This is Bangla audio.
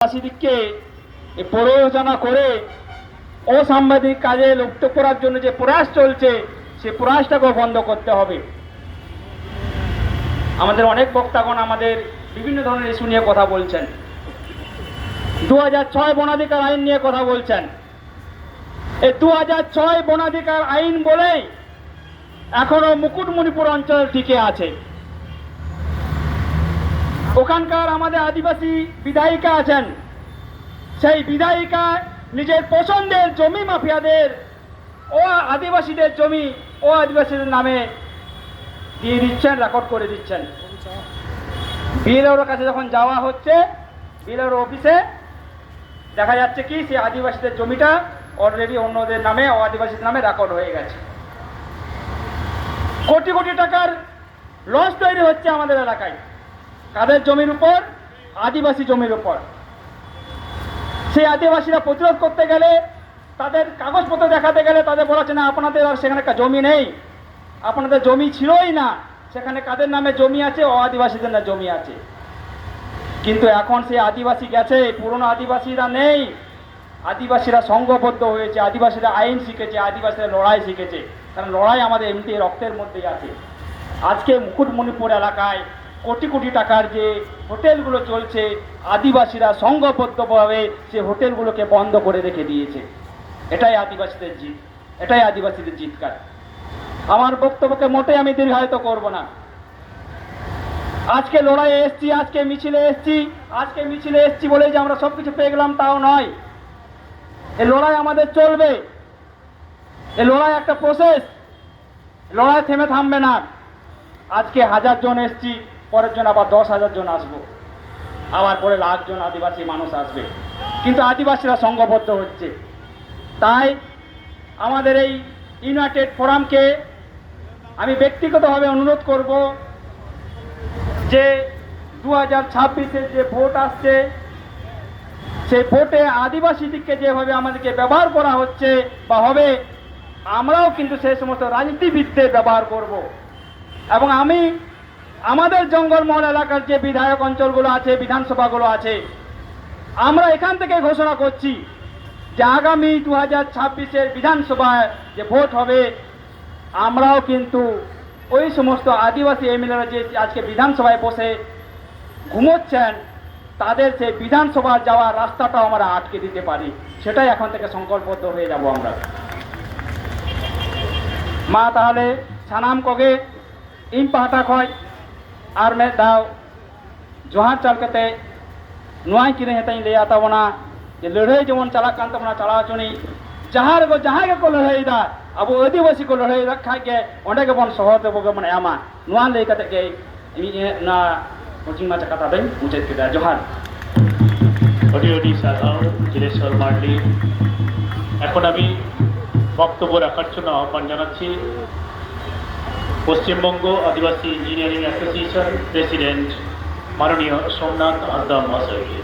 আদিবাসীদেরকে প্ররোচনা করে অসাংবিধানিক কাজে লিপ্ত করার জন্য যে প্রয়াস চলছে সে প্রয়াসটাকে বন্ধ করতে হবে। আমাদের অনেক বক্তাগণ আমাদের বিভিন্ন ধরনের ইস্যু নিয়ে কথা বলছেন। 2006 বনাধিকার আইন নিয়ে কথা বলছেন। এই 2006 বনাধিকার আইন বলেই এখনো মুকুটমণিপুর অঞ্চল টিকে আছে। ওখানকার আমাদের আদিবাসী বিধায়িকা আছেন, সেই বিধায়িকা নিজের পছন্দের জমি মাফিয়াদের ও আদিবাসীদের জমি ও আদিবাসীদের নামে দিয়ে দিচ্ছেন, রেকর্ড করে দিচ্ছেন। বিএলওর কাছে যখন যাওয়া হচ্ছে, বিএলওর অফিসে দেখা যাচ্ছে কি সেই আদিবাসীদের জমিটা অলরেডি অন্যদের নামে ও আদিবাসীদের নামে রেকর্ড হয়ে গেছে। কোটি কোটি টাকার লস তৈরি হচ্ছে আমাদের এলাকায়। কাদের জমির উপর? আদিবাসী জমির উপর। সেই আদিবাসীরা প্রতিরোধ করতে গেলে, তাদের কাগজপত্র দেখাতে গেলে তাদের বলা হচ্ছে না আপনাদের আর সেখানে জমি নেই, আপনাদের জমি ছিলই না, সেখানে কাদের নামে জমি আছে? ও আদিবাসীদের না জমি আছে। কিন্তু এখন সেই আদিবাসী গেছে, পুরনো আদিবাসীরা নেই। আদিবাসীরা সংঘবদ্ধ হয়েছে, আদিবাসীরা আইন শিখেছে, আদিবাসীরা লড়াই শিখেছে। কারণ লড়াই আমাদের এমনি রক্তের মধ্যেই আছে। আজকে মুকুটমণিপুর এলাকায় কোটি কোটি টাকার যে হোটেলগুলো চলছে, আদিবাসীরা সংঘবদ্ধভাবে সে হোটেলগুলোকে বন্ধ করে রেখে দিয়েছে। এটাই আদিবাসীদের জিত, এটাই আদিবাসীদের জিতকার। আমার বক্তব্যকে মোটেই আমি দীর্ঘায়িত করব না। আজকে লড়াইয়ে এসছি, আজকে মিছিলে এসছি বলে যে আমরা সবকিছু পেয়ে গেলাম তাও নয়। এই লড়াই আমাদের চলবে, এই লড়াই একটা প্রসেস, লড়াই থেমে থামবে না। আজকে 1000 জন এসছি, পরের জন আবার 10,000 জন আসবো, আবার পরে 1,00,000 জন আদিবাসী মানুষ আসবে। কিন্তু আদিবাসীরা সংঘবদ্ধ হচ্ছে। তাই আমাদের এই ইউনাইটেড ফোরামকে আমি ব্যক্তিগতভাবে অনুরোধ করব যে 2026-এর যে ভোট আসছে, সেই ভোটে আদিবাসীদেরকে যেভাবে আমাদেরকে ব্যবহার করা হচ্ছে বা হবে, আমরাও কিন্তু সেই সমস্ত রাজনীতিবিদদের ব্যবহার করব। এবং আমি আমাদের জঙ্গলমহল এলাকার যে বিধায়ক অঞ্চলগুলো আছে, বিধানসভাগুলো আছে, আমরা এখান থেকে ঘোষণা করছি যে আগামী 2026-এর বিধানসভায় যে ভোট হবে, আমরাও কিন্তু ওই সমস্ত আদিবাসী এমএলএরা যে আজকে বিধানসভায় বসে ঘুমোচ্ছেন, তাদের সেই বিধানসভা যাওয়ার রাস্তাটাও আমরা আটকে দিতে পারি। সেটাই এখন থেকে সংকল্পবদ্ধ হয়ে যাব আমরা। মা তাহলে সানাম কগে ᱤᱧ ᱯᱟᱦᱴᱟ ᱠᱷᱚᱡ ᱟᱨ ᱢᱤᱫ ᱫᱷᱟᱣ ᱡᱚᱦᱟᱨ ᱪᱟᱞ ᱠᱟᱛᱮ ᱱᱚᱣᱟᱧ ᱠᱤᱨᱤᱧ ᱦᱟᱛᱟᱧ ᱞᱟᱹᱭᱟ ᱛᱟᱵᱚᱱᱟ ᱡᱮ ᱞᱟᱹᱲᱦᱟᱹᱭ ᱡᱮᱢᱚᱱ ᱪᱟᱞᱟᱜ ᱠᱟᱱ ᱛᱟᱵᱚᱱᱟ ᱪᱟᱞᱟᱣ ᱦᱚᱪᱚᱱᱤ, ᱡᱟᱦᱟᱸ ᱜᱮᱠᱚ ᱞᱟᱹᱲᱦᱟᱹᱭᱮᱫᱟ ᱟᱵᱚ ᱟᱹᱫᱤᱵᱟᱹᱥᱤ ᱠᱚ ᱞᱟᱹᱲᱦᱟᱹᱭ ᱠᱷᱟᱡ ᱜᱮ ᱚᱸᱰᱮ ᱜᱮᱵᱚᱱ ᱥᱚᱦᱚᱨ ᱵᱚᱱ ᱮᱢᱟ। ᱱᱚᱣᱟ ᱞᱟᱹᱭ ᱠᱟᱛᱮ ᱜᱮ ᱤᱧ ᱚᱱᱟ ᱦᱩᱰᱤᱧ ᱢᱟᱪᱷᱟ ᱠᱟᱛᱷᱟ ᱫᱚᱧ ᱢᱩᱪᱟᱹᱫ ᱠᱮᱫᱟ। ᱡᱚᱦᱟর। অডিও সাধাও জিনেশ্বর মার্ডি। এখন আমি বক্তব্য রাখার জন্য আহ্বান জানাচ্ছি পশ্চিমবঙ্গ আদিবাসী ইঞ্জিনিয়ারিং অ্যাসোসিয়েশন প্রেসিডেন্ট মাননীয় সোমনাথ হাসদা মহাশয়কে।